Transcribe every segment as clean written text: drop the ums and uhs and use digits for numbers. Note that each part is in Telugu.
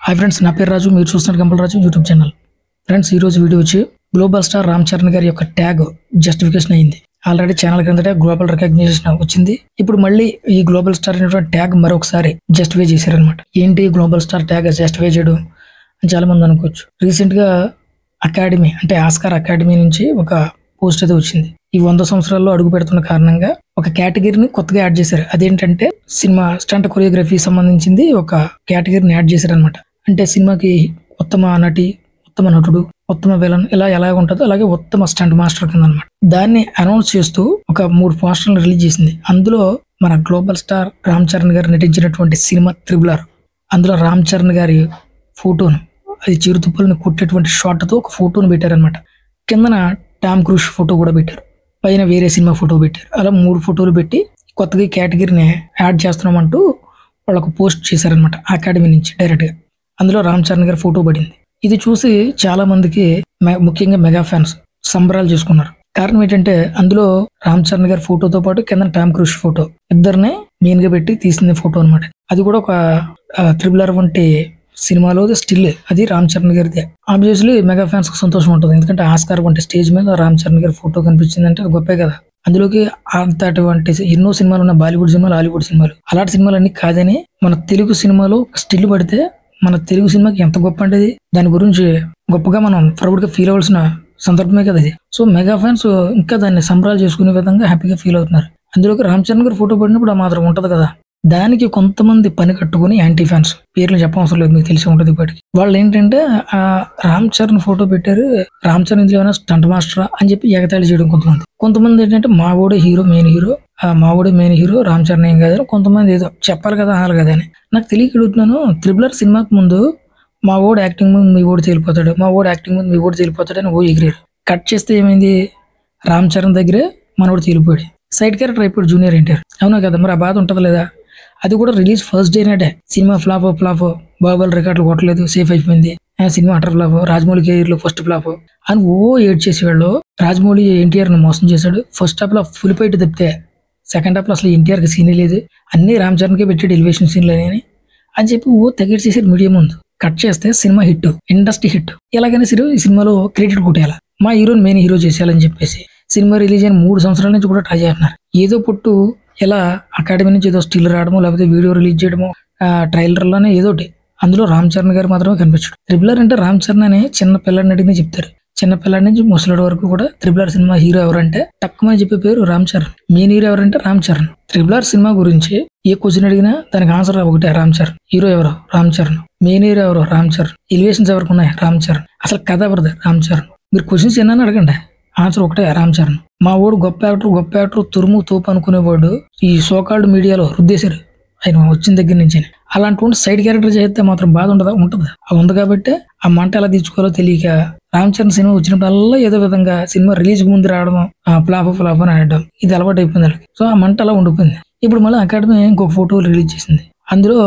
హాయ్ ఫ్రెండ్స్, నా పేరు రాజు. మీరు చూస్తున్నారు గంపల రాజు యూట్యూబ్ ఛానల్. ఫ్రెండ్స్, ఈ రోజు వీడియో వచ్చి గ్లోబల్ స్టార్ రామ్ చరణ్ గారి యొక్క ట్యాగ్ జస్టిఫికేషన్ అయింది. ఆల్రెడీ ఛానల్ కిందట గ్లోబల్ రికగ్నిషన్ వచ్చింది. ఇప్పుడు మళ్ళీ ఈ గ్లోబల్ స్టార్ అనేటువంటి ట్యాగ్ మరొకసారి జస్టిఫై చేశారనమాట. ఏంటి గ్లోబల్ స్టార్ ట్యాగ్ జస్టిఫై చేయడం అని చాలా మంది అనుకోవచ్చు. రీసెంట్ గా అకాడమీ అంటే ఆస్కార్ అకాడమీ నుంచి ఒక పోస్ట్ అయితే వచ్చింది. ఈ 100 సంవత్సరాల్లో అడుగు పెడుతున్న కారణంగా ఒక కేటగిరీని కొత్తగా యాడ్ చేశారు. అదేంటంటే సినిమా స్టంట్ కొరియోగ్రఫీ సంబంధించింది ఒక కేటగిరీని యాడ్ చేశారు అనమాట. అంటే సినిమాకి ఉత్తమ నటి, ఉత్తమ నటుడు, ఉత్తమ విలన్ ఇలా ఎలా ఉంటుందో అలాగే ఉత్తమ స్టంట్ మాస్టర్ కింద అనమాట. దాన్ని అనౌన్స్ చేస్తూ ఒక 3 పోస్టర్లు రిలీజ్ చేసింది. అందులో మన గ్లోబల్ స్టార్ రామ్ చరణ్ గారు నటించినటువంటి సినిమా త్రిబుల్. అందులో రామ్ చరణ్ గారి ఫోటోను, అది చిరుతుప్పులను కొట్టేటువంటి షాట్తో ఒక ఫోటోను పెట్టారనమాట. కిందన టామ్ క్రూజ్ ఫోటో కూడా పెట్టారు, పైన వేరే సినిమా ఫోటో పెట్టారు. అలా 3 ఫోటోలు పెట్టి కొత్తగా కేటగిరీని యాడ్ చేస్తున్నామంటూ వాళ్ళకు పోస్ట్ చేశారనమాట అకాడమీ నుంచి డైరెక్ట్గా. అందులో రామ్ చరణ్ గారి ఫోటో పడింది. ఇది చూసి చాలా మందికి ముఖ్యంగా మెగా ఫ్యాన్స్ సంబరాలు చేసుకున్నారు. కారణం ఏంటంటే అందులో రామ్ చరణ్ గారి ఫోటోతో పాటు కింద టామ్ క్రూజ్ ఫోటో, ఇద్దరినే మెయిన్ గా పెట్టి తీసిన ఫోటో అనమాట. అది కూడా ఒక త్రిబుల్ వంటి సినిమాలో స్టిల్ అది రామ్ చరణ్ గారిదే. ఆబ్వియస్లీ మెగా ఫ్యాన్స్ కు సంతోషం ఉంటుంది, ఎందుకంటే ఆస్కార్ వంటి స్టేజ్ మీద రామ్ చరణ్ గారి ఫోటో కనిపించిందంటే అది గొప్పే కదా. అందులోకి అంతటువంటి ఎన్నో సినిమాలు ఉన్న బాలీవుడ్ సినిమాలు, హాలీవుడ్ సినిమాలు, అలాంటి సినిమాలు అన్ని కాదని మన తెలుగు సినిమాలో స్టిల్ పడితే మన తెలుగు సినిమాకి ఎంత గొప్ప అంటే దాని గురించి గొప్పగా మనం ప్రౌడ్ గా ఫీల్ అవ్వాల్సిన సందర్భమే కదా అది. సో మెగా ఫ్యాన్స్ ఇంకా దాన్ని సంబరాలు చేసుకునే విధంగా హ్యాపీగా ఫీల్ అవుతున్నారు. అందులోకి రామ్ చరణ్ గారు ఫోటో పడినప్పుడు ఆ మాత్రం ఉంటది కదా. దానికి కొంతమంది పని కట్టుకుని యాంటీ ఫ్యాన్స్, పేర్లు చెప్పవసరం లేదు, మీకు తెలిసి ఉంటుంది ఇప్పటికి, వాళ్ళు ఏంటంటే ఆ రామ్ చరణ్ ఫోటో పెట్టారు, రామ్ చరణ్ ఇందులో ఏమైనా స్టంట్ మాస్టరా అని చెప్పి ఎగతాళి చేయడం కొంతమంది ఏంటంటే మావోడే హీరో, మెయిన్ హీరో, మావోడే మెయిన్ హీరో, రామ్ చరణ్ ఏం కాదు. కొంతమంది ఏదో చెప్పాలి కదా, అనాలి కదా అని. నాకు తెలియక అడుగుతున్నాను, త్రిబుల్ సినిమాకి ముందు మా ఓడు యాక్టింగ్ ముందు మీ ఓడి తేలిపోతాడు, మా ఓడు యాక్టింగ్ ముందు మీ ఓడి తేలిపోతాడు అని ఎగిరారు. కట్ చేస్తే ఏమైంది, రామ్ చరణ్ దగ్గరే మనోడు తేలిపోయాడు, సైడ్ క్యారెక్టర్ అయిపోయాడు జూనియర్ ఎన్టీఆర్. అవునా కదా, మరి ఆ బాధ ఉంటుంది లేదా. అది కూడా రిలీజ్ ఫస్ట్ డే నాటే సినిమా ఫ్లాప్ బాహుబలి రికార్డులు కొట్టలేదు, సేఫ్ అయిపోయింది, cinema utter flop, Rajamouli career లో ఫస్ట్ ఫ్లాప్ అని ఏడ్ చేసేవాళ్ళు. రాజమౌళి ఎన్టీఆర్ ను మోసం చేశాడు. ఫస్ట్ హాఫ్ లో ఫుల్ ఫైట్ తప్పితే సెకండ్ హాఫ్ లో అసలు ఎన్టీఆర్ కి సీన్ లేదు, అన్ని రామ్ చరణ్ కే పెట్టాడు ఎలివేషన్ సీన్లు అని చెప్పి తెగేట్ చేశారు మీడియా ముందు. కట్ చేస్తే సినిమా హిట్, ఇండస్ట్రీ హిట్. ఎలాగైనా సరే ఈ సినిమాలో క్రెడిట్ కొట్టేయాలి, మా హీరోని మెయిన్ హీరో చేసేయాలని చెప్పేసి సినిమా రిలీజ్ అయిన 3 సంవత్సరాల నుంచి కూడా ట్రై చేస్తున్నారు. ఏదో పుట్టు ఇలా అకాడమీ నుంచి ఏదో స్టిల్ రావడమో లేకపోతే వీడియో రిలీజ్ చేయడమో, ట్రైలర్ లోనే ఏదోటి, అందులో రామ్ చరణ్ గారు మాత్రమే కనిపించాడు. త్రిబుల్ అంటే రామ్ చరణ్ అని చిన్న పిల్లాడిని అడిగినా చెప్తారు. చిన్న పిల్లాడి నుంచి ముసలాడి వరకు కూడా త్రిబుల్ సినిమా హీరో ఎవరంటే టక్కుమని చెప్పే పేరు రామ్ చరణ్. మెయిన్ హీరో ఎవరంటే రామ్ చరణ్. త్రిబుల్ సినిమా గురించి ఏ క్వశ్చన్ అడిగినా దానికి ఆన్సర్ ఒకటే, రామ్ చరణ్. హీరో ఎవరో రామ్ చరణ్, మెయిన్ హీరో ఎవరో రామ్ చరణ్, ఎలివేషన్స్ ఎవరికి ఉన్నాయి రామ్ చరణ్, అసలు కథ ఎవరిది రామ్ చరణ్. మీరు క్వశ్చన్స్ ఏమన్నా అడగండి, ఆన్సర్ ఒకటే, రామ్ చరణ్. మా వాడు గొప్ప యాక్టర్ తురుము తోపు అనుకునేవాడు ఈ సోకాల్డ్ మీడియాలో రుద్దేశారు ఆయన వచ్చిన దగ్గర నుంచి. అలాంటి సైడ్ క్యారెక్టర్ చేస్తే మాత్రం బాధ ఉంటుంది. అది ఉంది కాబట్టి ఆ మంట ఎలా తీర్చుకోవాలో తెలియక రామ్ చరణ్ సినిమా వచ్చినప్పుడల్లా ఏదో విధంగా సినిమా రిలీజ్ ముందు రావడం, ఫ్లాప్ అని ఆడడం, ఇది అలవాటు అయిపోయింది. సో ఆ మంట అలా ఉండిపోయింది. ఇప్పుడు మళ్ళీ అకాడమీ ఇంకొక ఫోటో రిలీజ్ చేసింది. అందులో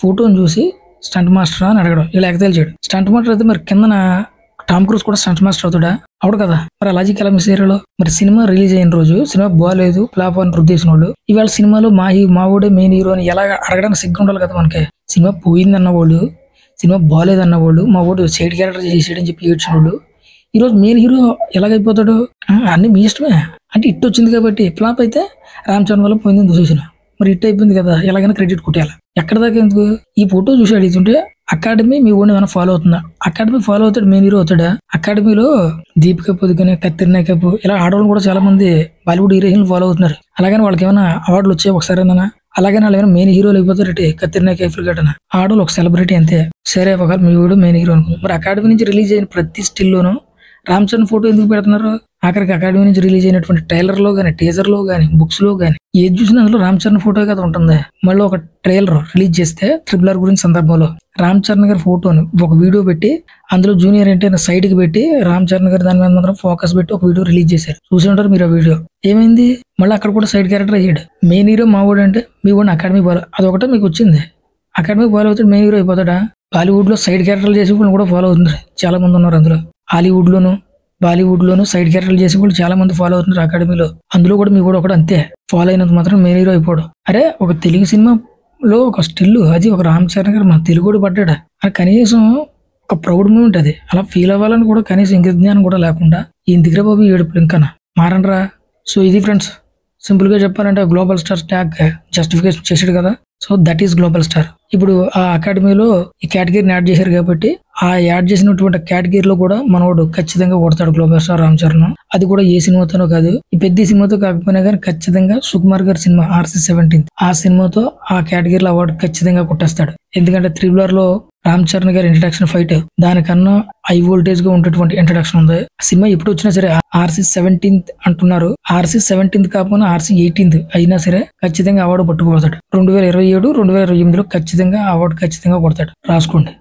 ఫోటోని చూసి స్టంట్ మాస్టర్ అని అడగడం, ఇలా ఎగతాళి చేయడం. స్టంట్ మాస్టర్ అయితే మరి కిందన టామ్ క్రూజ్ కూడా స్టంట్ మాస్టర్ అవుతాడా? అవుడు కదా. మరి లాజిక్ ఎలా మిస్ అయ్యారో. మరి సినిమా రిలీజ్ అయిన రోజు సినిమా బాగాలేదు, ఫ్లాప్ అని రుద్దేసిన వాళ్ళు ఇవాళ సినిమాలో మా ఊడే మెయిన్ హీరో అని ఎలా అడగడానికి సిగ్గు ఉండాలి కదా మనకి. సినిమా పోయింది అన్నవాళ్ళు, సినిమా బాగాలేదు అన్నవాళ్ళు, మా ఊడు సైడ్ క్యారెక్టర్ చేసేయడని చెప్పి ఏడ్చిన వాళ్ళు ఈరోజు మెయిన్ హీరో ఎలాగైపోతాడు? అన్ని మీ ఇష్టమే. అంటే ఇట్ వచ్చింది కాబట్టి, ఫ్లాప్ అయితే రామ్ చరణ్ వల్ల పోయిందని చూసేసిన, మరి ఇట్ అయిపోయింది కదా, ఎలాగైనా క్రెడిట్ కొట్టేయాలి. ఎక్కడ దాకా ఎందుకు? ఈ ఫోటో చూసి అడుగుతుంటే అకాడమీ మీ ఓన్ ఏమైనా ఫాలో అవుతుందా? అకాడమీ ఫాలో అవుతాడు, మెయిన్ హీరో అవుతాడా? అకాడమీలో దీపిక పదుకొని, కత్రినా కపూర్ ఇలా ఆడవాళ్ళు కూడా చాలా మంది బాలీవుడ్ హీరోయిన్లు ఫాలో అవుతున్నారు. అలాగని వాళ్ళకి ఏమైనా అవార్డులు వచ్చాయి ఒకసారి అన్నా? అలాగే వాళ్ళు ఏమైనా మెయిన్ హీరోలు అయిపోతారు. కత్రినా కైఫ్ గట్టన ఆడవాళ్ళు ఒక సెలబ్రిటీ అంతే. సరే ఒకవేళ మీ వీడు మెయిన్ హీరో అనుకో, మరి అకాడమీ నుంచి రిలీజ్ అయిన ప్రతి స్టిల్లోనూ రామ్ చరణ్ ఫోటో ఎందుకు పెడుతున్నారు? ఆఖరికి అకాడమీ నుంచి రిలీజ్ అయినటువంటి ట్రైలర్ లో గానీ, టీజర్ లో గానీ, బుక్స్ లో గానీ ఏది చూసినా అందులో రామ్ చరణ్ ఫోటో కదా ఉంటుంది. మళ్ళీ ఒక ట్రైలర్ రిలీజ్ చేస్తే త్రిబుల్ గురించి సందర్భంలో రామ్ చరణ్ గారి ఫోటోను ఒక వీడియో పెట్టి అందులో జూనియర్ ఎన్టీఆర్ సైడ్ కి పెట్టి రామ్ చరణ్ గారి దాని మీద మాత్రం ఫోకస్ పెట్టి ఒక వీడియో రిలీజ్ చేశారు. చూసి ఉంటారు మీరు ఆ వీడియో. ఏమైంది? మళ్ళీ అక్కడ కూడా సైడ్ క్యారెక్టర్ అయ్యాడు. మెయిన్ హీరో మా వాడు అంటే మీ వాడిని అకాడమీ ఫాలో, అదొకటే మీకు వచ్చింది. అకాడమీ ఫాలో అవుతాడు, మెయిన్ హీరో అయిపోతాడా? బాలీవుడ్ లో సైడ్ క్యారెక్టర్లు చేసి కూడా ఫాలో అవుతున్నారు చాలా మంది ఉన్నారు. అందులో హాలీవుడ్ లోను, బాలీవుడ్ లోను సైడ్ క్యారెక్టర్లు చేసి కూడా చాలా మంది ఫాలో అవుతున్నారు అకాడమీలో. అందులో కూడా మీ కూడా ఒకటి అంతే, ఫాలో అయినంత మాత్రం మెయిన్ హీరో అయిపోవడం. అరే ఒక తెలుగు సినిమా లో ఒక స్టిల్ అది ఒక రామ్ చరణ్ గారు మన తెలుగుడు పడ్డాడా అని కనీసం ఒక ప్రౌడ్ మూమెంట్ అది. అలా ఫీల్ అవ్వాలని కూడా కనీసం ఇంక జ్ఞానం కూడా లేకుండా ఎందుకురా బాబు ఏడుపులు ఇంకనా మారండ్రా. సో ఇది ఫ్రెండ్స్, సింపుల్ గా చెప్పాలంటే గ్లోబల్ స్టార్ ట్యాగ్ జస్టిఫికేషన్ చేసాడు కదా. So that is global star. ఇప్పుడు ఆ అకాడమీలో ఈ కేటగిరీని యాడ్ చేశారు కాబట్టి ఆ యాడ్ చేసినటువంటి కేటగిరీలో కూడా మనోడు ఖచ్చితంగా కొడతాడు గ్లోబల్ స్టార్ రామ్ చరణ్. అది కూడా ఏ సినిమాతోనో కాదు, ఈ పెద్ద సినిమాతో కాకపోయినా కానీ ఖచ్చితంగా సుకుమార్ గారి సినిమా RC-17 ఆ సినిమాతో ఆ కేటగిరీలో అవార్డు ఖచ్చితంగా కొట్టేస్తాడు. ఎందుకంటే RRR లో రామ్ చరణ్ గారి ఇంట్రడక్షన్ ఫైట్ దానికన్నా హై వోల్టేజ్ గా ఉండేటువంటి ఇంట్రడక్షన్ ఉంది. సినిమా ఎప్పుడు వచ్చినా సరే RC-17 అంటున్నారు, RC-17 కాకపోయినా RC-18 అయినా సరే ఖచ్చితంగా అవార్డు పట్టుకుపోతాడు. 2027, 2028లో ఖచ్చితంగా అవార్డు ఖచ్చితంగా కొడతాడు, రాసుకోండి.